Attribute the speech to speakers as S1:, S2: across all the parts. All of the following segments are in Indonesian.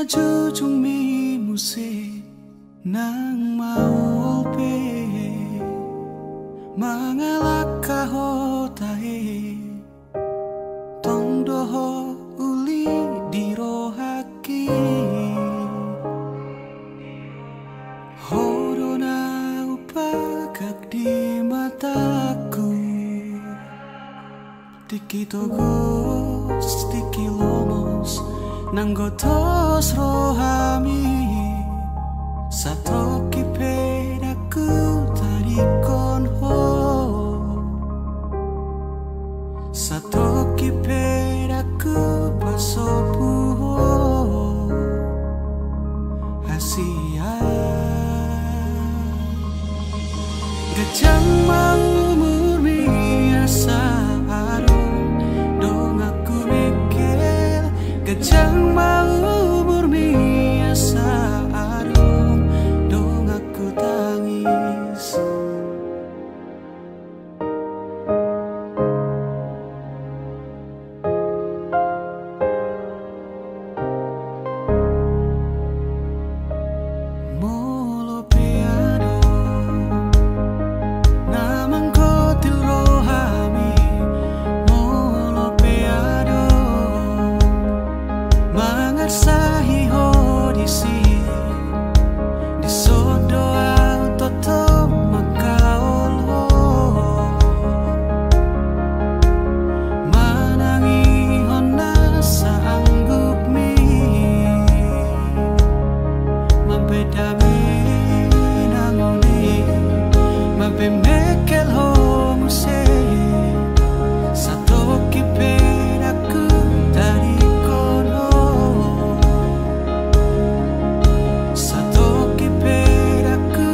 S1: jujung mi musik nang mau pe mangalak kahotahe tong doho uli dirohaki horona upagak di mataku tiki togos tiki lomos nanggotos rohami satoki pedaku tarikon ho satoki pedaku pasopu ho hasia gajang mau murmi asa arung dong aku mikir gajang mau murmi asa arung dong aku tangis molo peado namang kotil rohami molo peado mangarsahi hodisi di sodoang toto makaol ho manangi hona saanggup mi mampedami nangoni mampemekel ho muse satoki pedaku dari kono satoki pedaku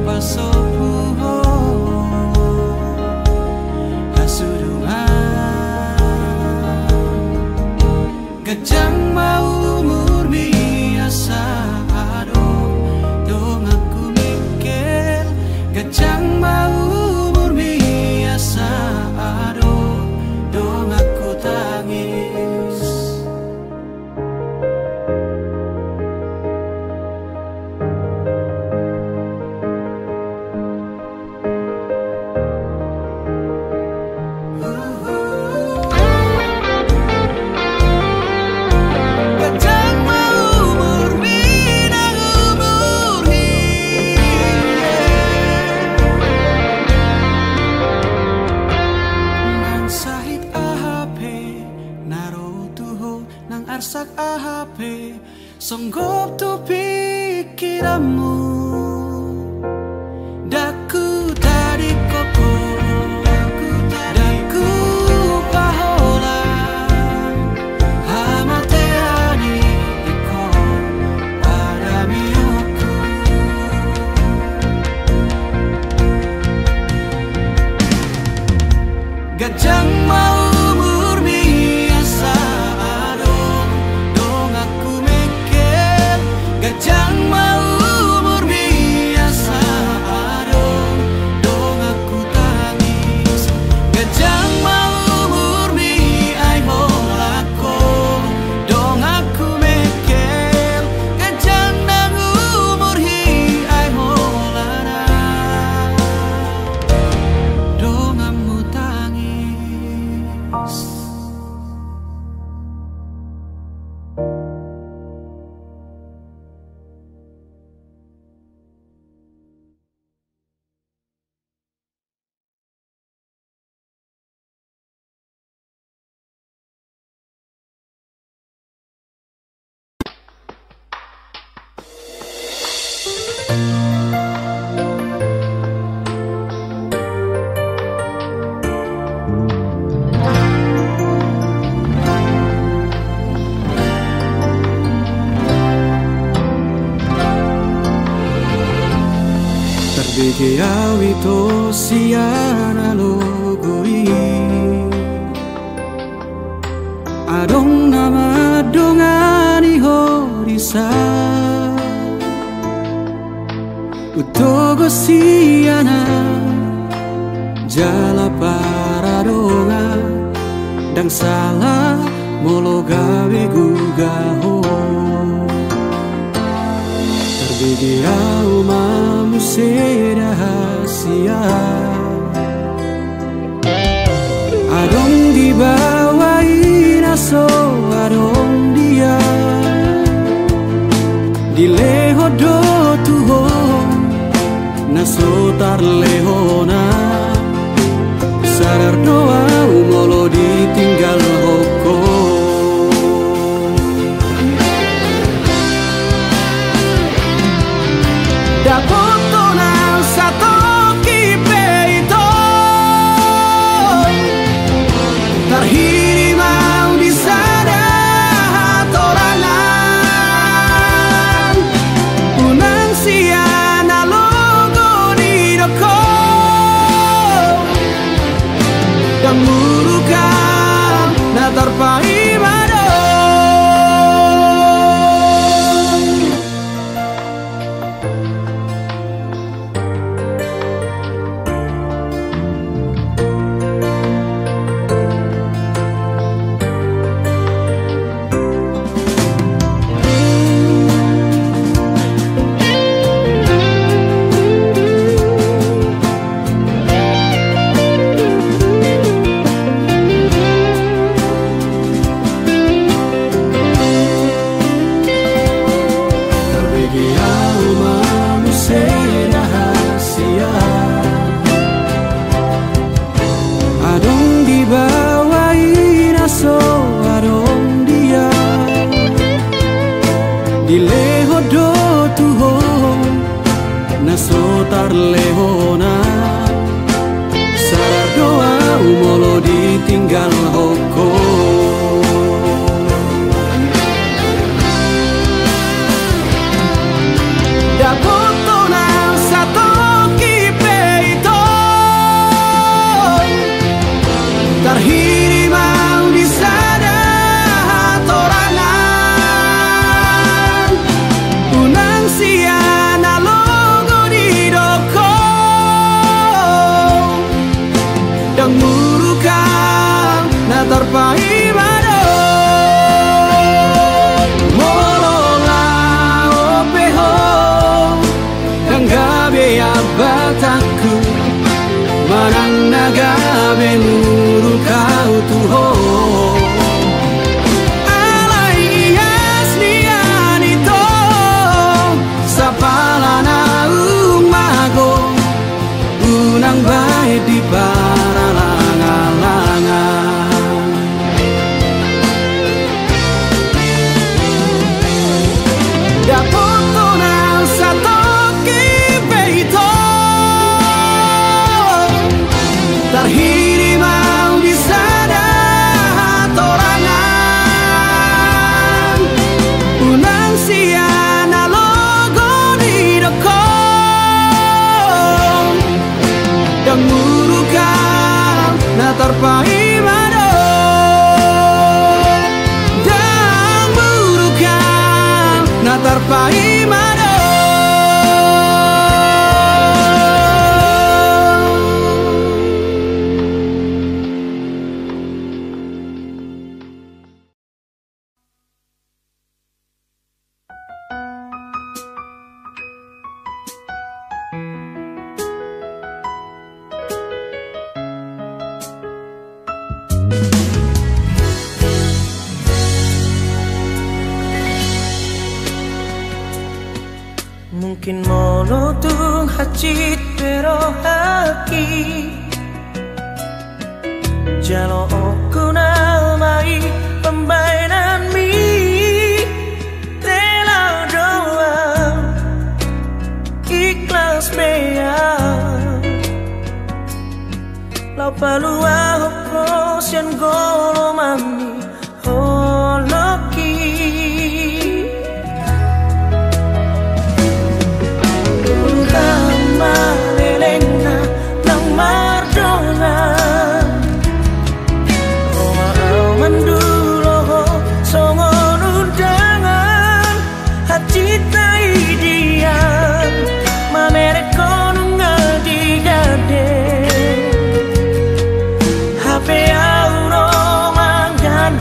S1: pasopu ho hasudungan gajang mau murmi asa adong dong aku mikir gajang mau murmi asa adong dong aku tangis gajang mau murmi nang umurhi nang sahit ahape narotuho nang arsak ahape songgop tu pikiranmu daku tadi koko daku pahola hamateani iko pada miuku gajang mau murmi asa adong dong aku mikir gajang mau murmi asa adong dong aku tangis gajang mau murmi ai holako dong aku mikir gajang nang umurhi ai holana dong amu tangis terbege awito siana logoi adong nama dongani horisa utogo siana jala paradonga dang salah molo gawe gugaho Terbigiau manusia rahasia Adong dibawain aso adong dia Dileho do tuho naso tarlehona Sadar doa umolo ditinggal hoko Dapoto nang satu kipe itu terhirim mau di sana torangan unang siana logo di doko dan murukan na terpai mado Dileho do tuho naso tarlehona Sadar doa umolo ditinggal hoko Dapoto nang satu kipe itu terhirim mau di sana torangan unang siana logo di doko dan murukan na terpai mado molola opeho dan gabe abataku marang nagabe murukau tuho unang baik di para langan-langan Dapoto nang satu kipe itu terhirim mau di sana torangan unang siana logo di doko dan murukan na terpai mado dan murukan na terpai mado
S2: Mungkin monotung hacit pero haki Jalo aku namai pembainan mi Telau doa ikhlas bea Lau palua hoko sian golo mami holoki Elena nang mardona Roma mandulo songon undangan hacita idian mamere konungal digade HP auro manggan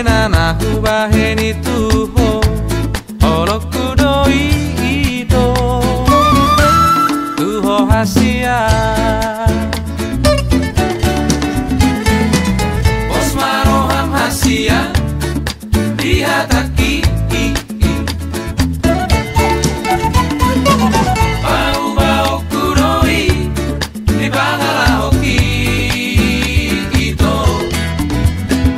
S3: na hubaheni tuho oloku doi ito tuho hasia Pos maroham hasia dihataki bau-bau kudoi di bangala hoki ito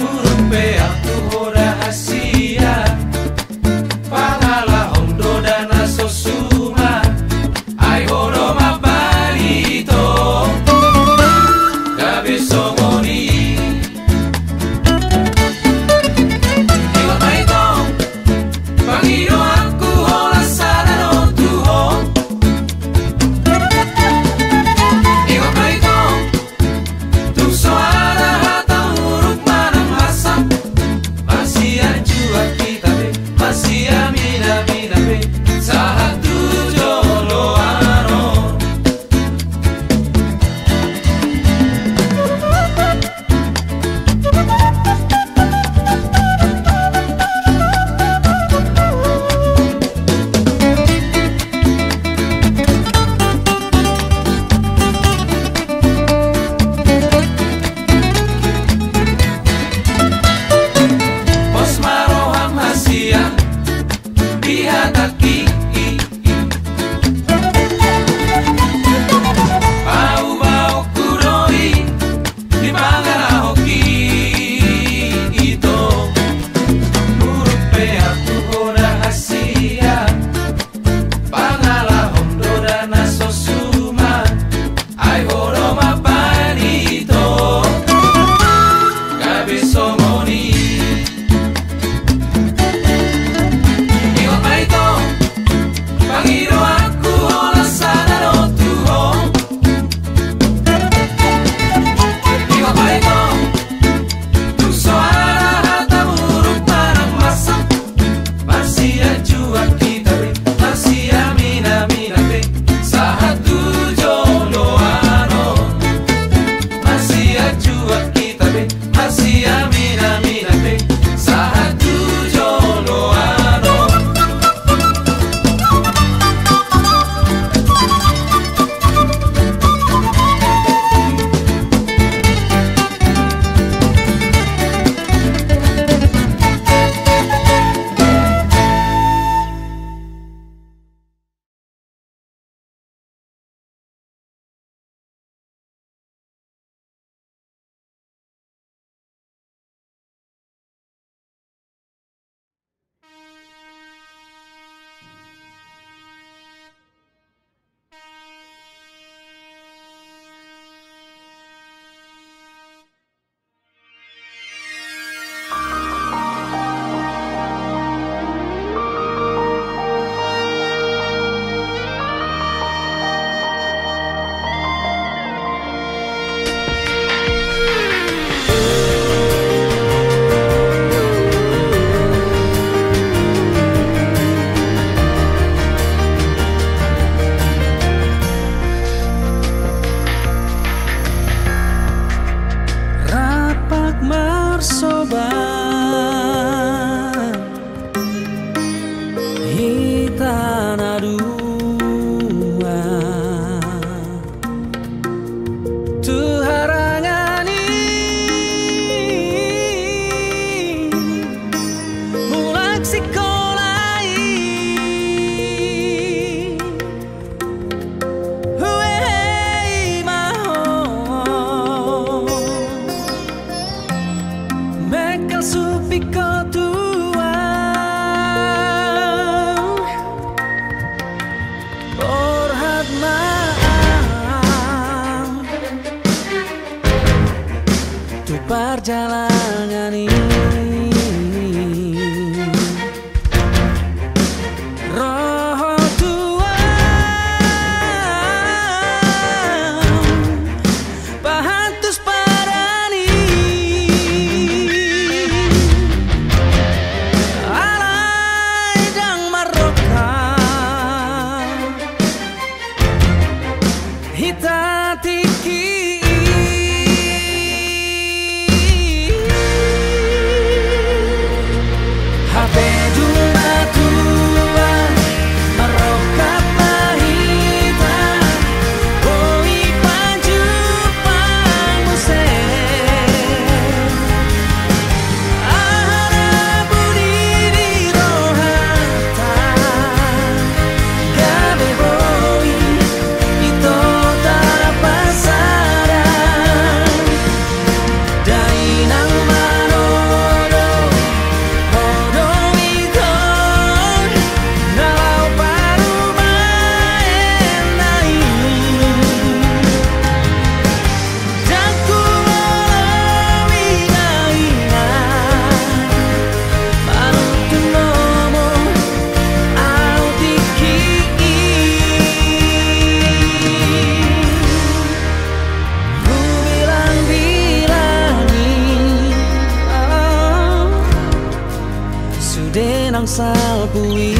S3: urupe aku hoda hasia bangala hondo dana sosuma ai hodo mabalito gabe somoni Pangiro aku hola sadano tuho Iwa baito Tu soara hata huruf manam hasam Masih ajua kita be Masih amina mina be Sahatu jolo ano Pos maroham hasia dihataki bau-bau kudoi di bangala hoki ito urupe aku hoda hasia bangala hondo dana sosuma ai hodo mapanito gabe somoni Iwa baito pangiro aku hola sadano tuho Iwa baito tu soara hata huruf manam masam Masih ajua kita be Masih amina mina be Sahatu jolo ano Masih ajua kita be Masih amina mina be Sahatu jolo ano Rapak marsoba hitana dua tu harangani mulak sikolai huei maho Mekal supiko tua Orhat maaf Tu perjalanan ini Roho tua Pahantus parani Alai dang maroka Hita tiki denang salpui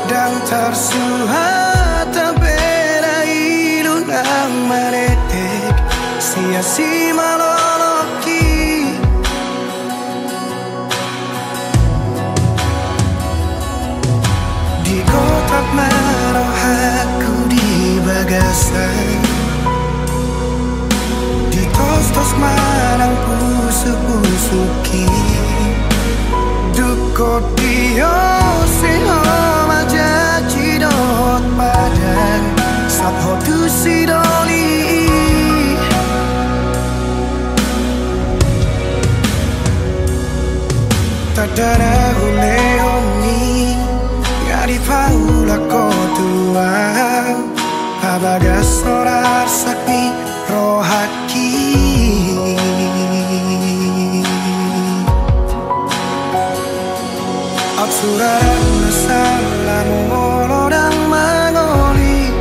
S4: Dan tersuhat beda ilunang meretek sia-si maloloki di kotak marohaku di bagasan di tos-tos manang pusuk-pusuki duko dio seho maja cidot badan sapho tu sidoli tadara hune oni ngari paula kotua abaga sorar sakni rohaki Absurdan masalah molodang mangoli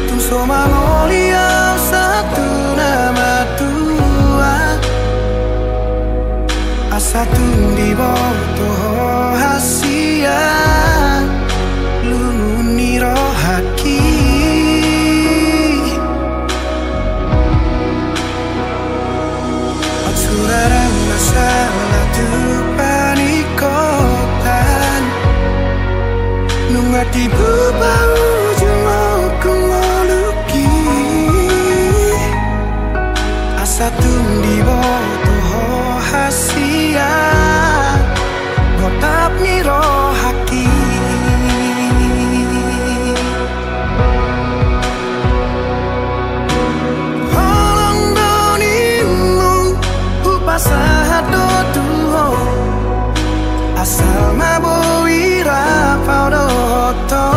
S4: tu so mangoli yang satu nama tua asatu di bawah hasia lumuni rohaki Absurdan masalah tu panikota tiba ujung aku ngoluki asa tundi boto hasia gotap niro haki holong donimu upasa dotuho asal maboi rapau doto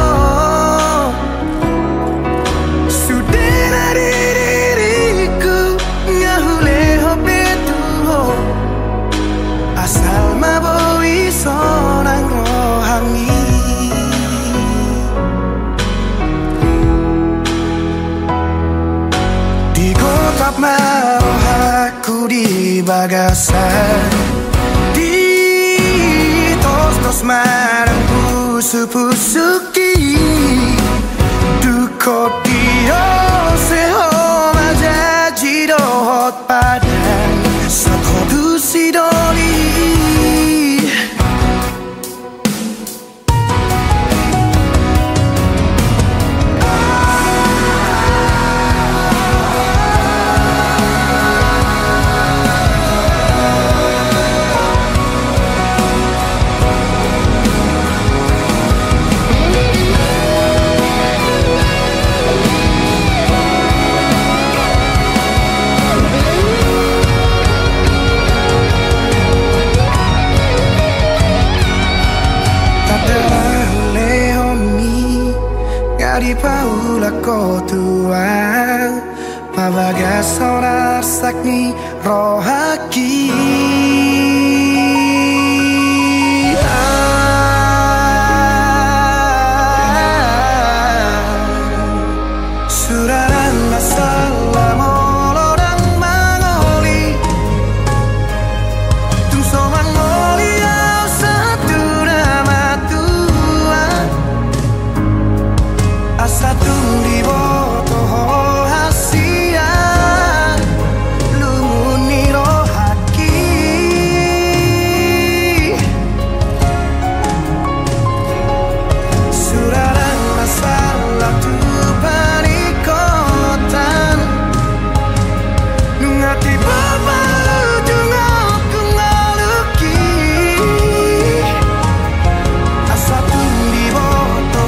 S4: sudena diriku ngahuleho betuho asal maboi sonang rohani digotap marohaku di bagasan tos marang pusu-pusuki duko dio seho majaji dohot padang sathodu sidoli di paula kotua pabagas sonar sakni rohaki suraran masalah molodang mangoli tung soman moliau satu nama Tuhan satu di boto hasia lumuni rohaki suraran masalah tu panikotan nungati bapa ujung aku ngaluki satu di boto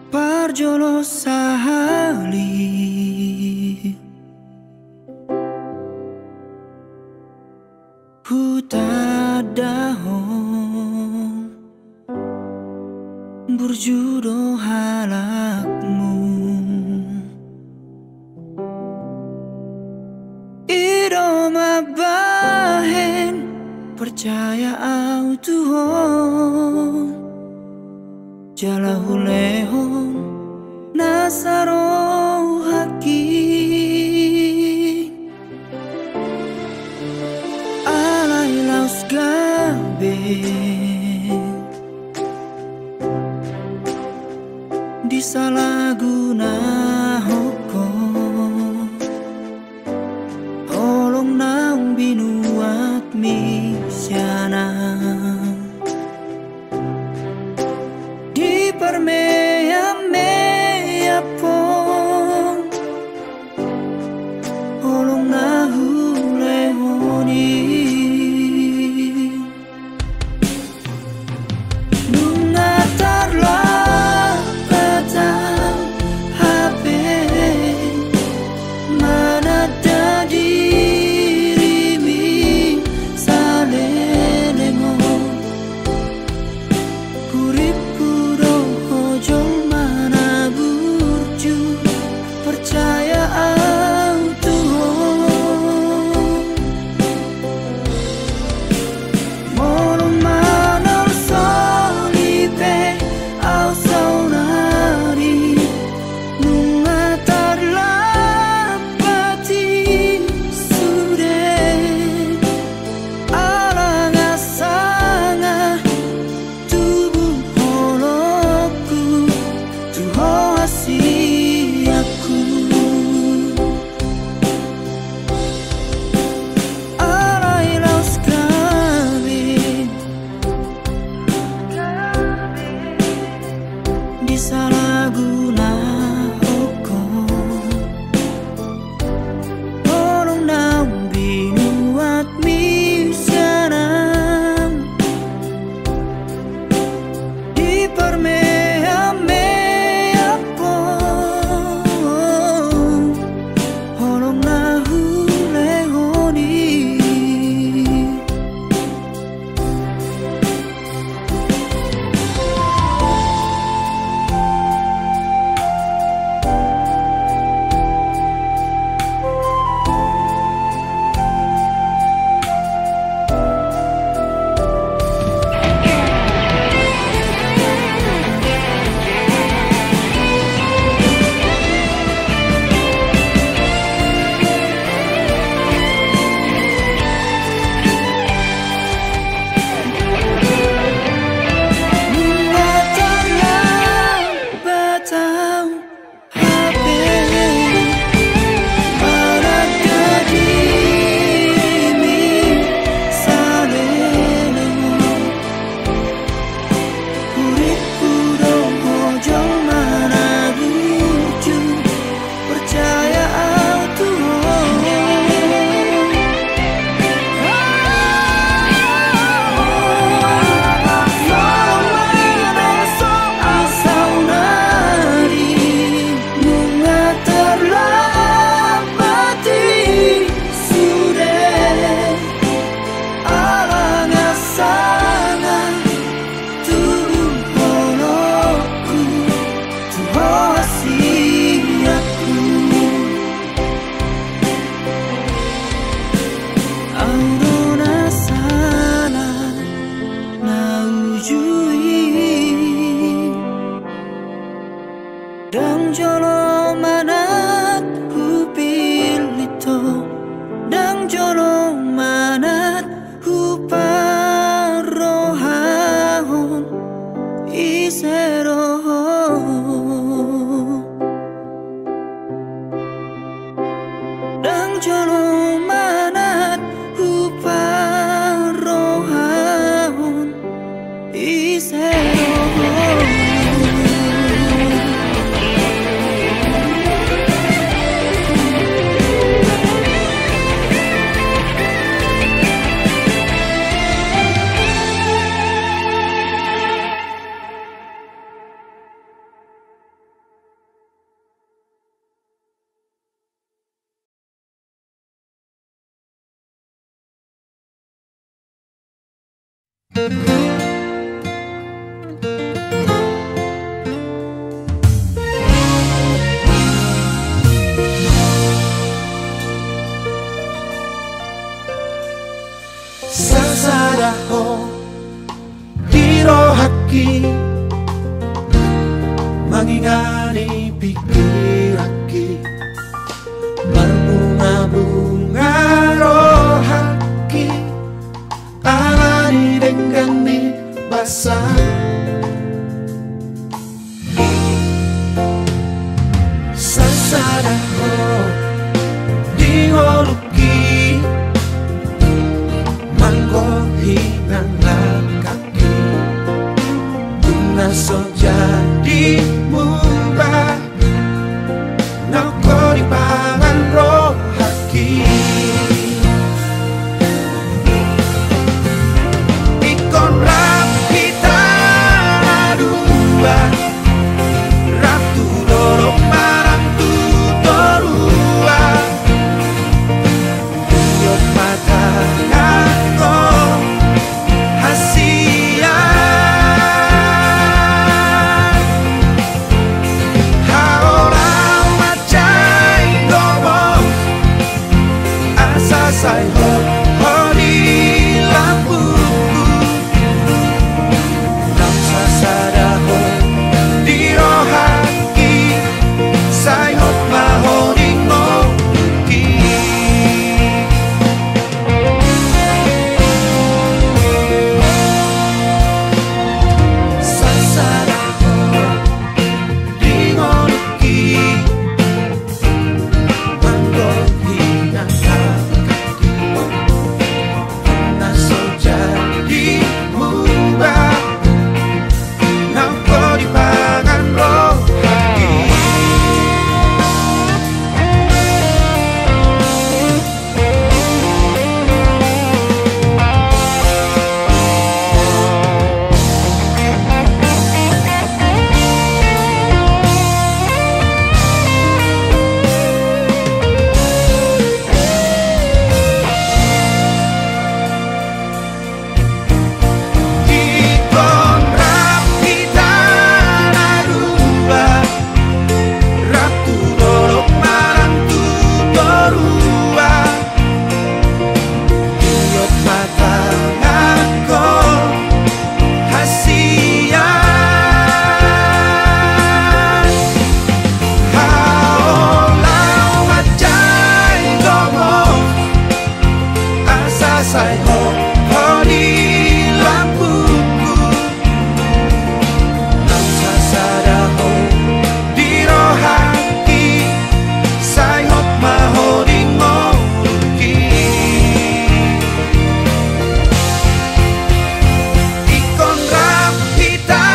S4: Parjolo sahali hutadahong berjudo halakmu iroma bahen percaya au Tuhan jalahu lehon nasaro haki alai laus gabe disalahguna hukum holong naung binuat misyana di permea pon holong nahu lehoni nungatarlah batang HP mana dirimi salelengo kurip puro hojol mana burju percaya au Tuhan molong manor solipe au saunari nungatarlah batin sude alang asanga tubuh holokku tuho asiaku alai laus kabin disalahguna hukum holong naung binuat misyanam di permea pon holong nahu lehoni nungatarlah batang HP mana dirimi salelengo kurip puro hojol mana burju percaya au Tuhan nungatarlah batin sude alang asanga tubuh holokku tuho asiaku aurona salah naujui dang jolo manat hupilito dang jolo manat huparohahon iseroho dang jolo manat huparohahon iseroho
S2: sasadaho dirohaki mangingani pikiraki berbunga-bunga rohaki alani denggani basah sasadaho dingoluki manggohinang kaki bunga sojadi mubah nako di pangan rohaki ikon rapita dua ratu dorok marang tu dorua yot mata nako hasia say ho ho di lampuku nam sasadaho di rohaki say ho maho di ngoki sasadaho di ngoki manggo hinang jadi mubah nako di pangan rohaki say ho ho di lampuku nam sasadaho di rohaki say ho maho di ngoki ikon rapita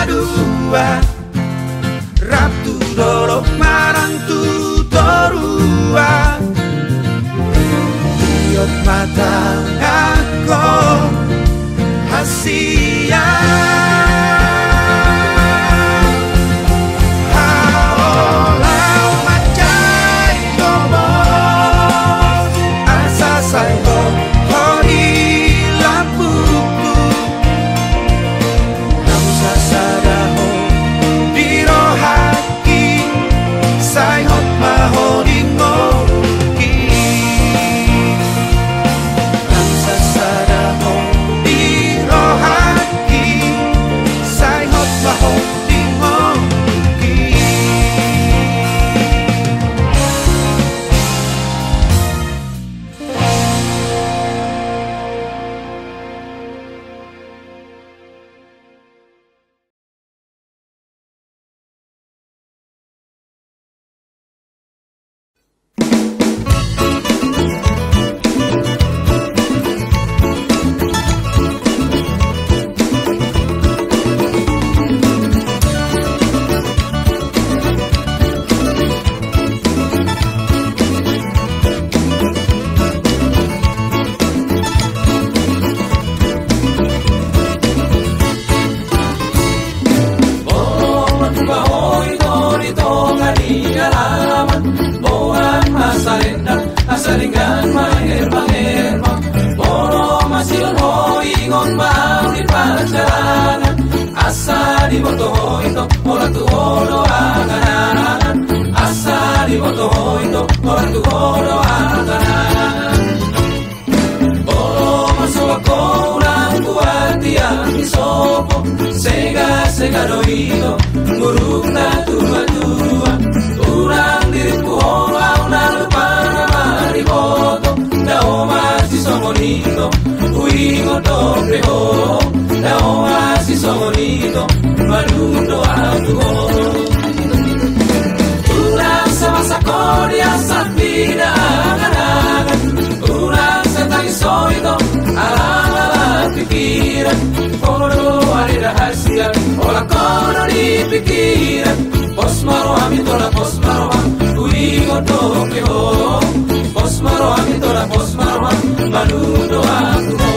S2: dua ratu dorok marang tu dorua mata aku hasia halau macai ngomong asa say ho ho di lampuku nam sasadaho di rohaki say ho maho di ngoki Asalingan mahir-mahirma Boro masion ho ingon mau di pacaran Asa di boto ho ito Ora tu oro aganan Asa di boto ho ito Ora tu oro aganan Boro masion segadoido muruk na tua-tua urang diriku holau na lupa na mariboto da oma si somonito uingo doble ho da oma si somonito malundo atuo urang sama sakori asat bida angan-angan urang setang soito ala-ala pikiran kono ada rahasia olah kono di pikiran pos maro ami tola pos maro uingo doble ho pos maro ami tola pos maro malundo atuo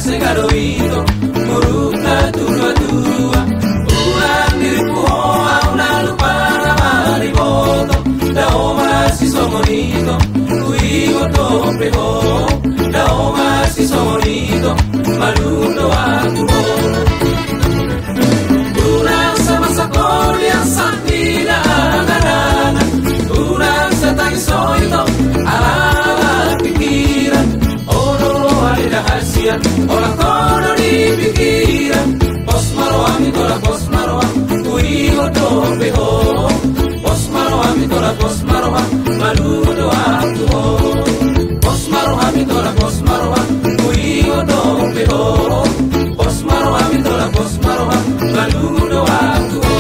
S2: segadoido muruk na tua-tua urang diriku hoau na lupa na mariboto da oma si somonito uingo doble ho da oma si somonito malundo atuo urang sama sakori yang sakti na angan-angan urang setang soito ala-ala pikiran rahasia olah kono di pikiran pos maroami tola pos maroa uingo doble ho pos maroami tola pos maroa maludo atuo pos maroami tola pos maroa uingo doble ho pos maroami tola pos maroa maludo atuo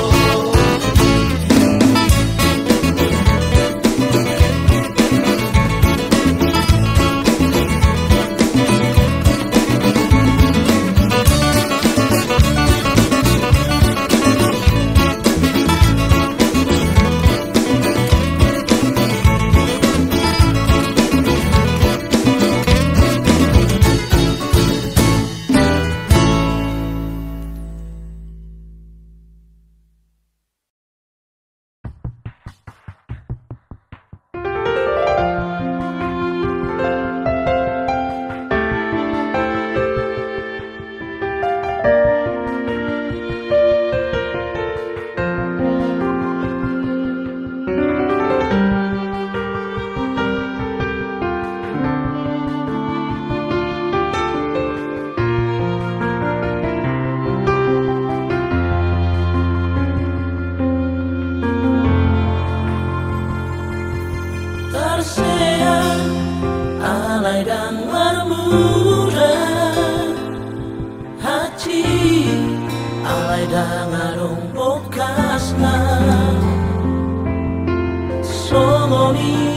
S4: Songoni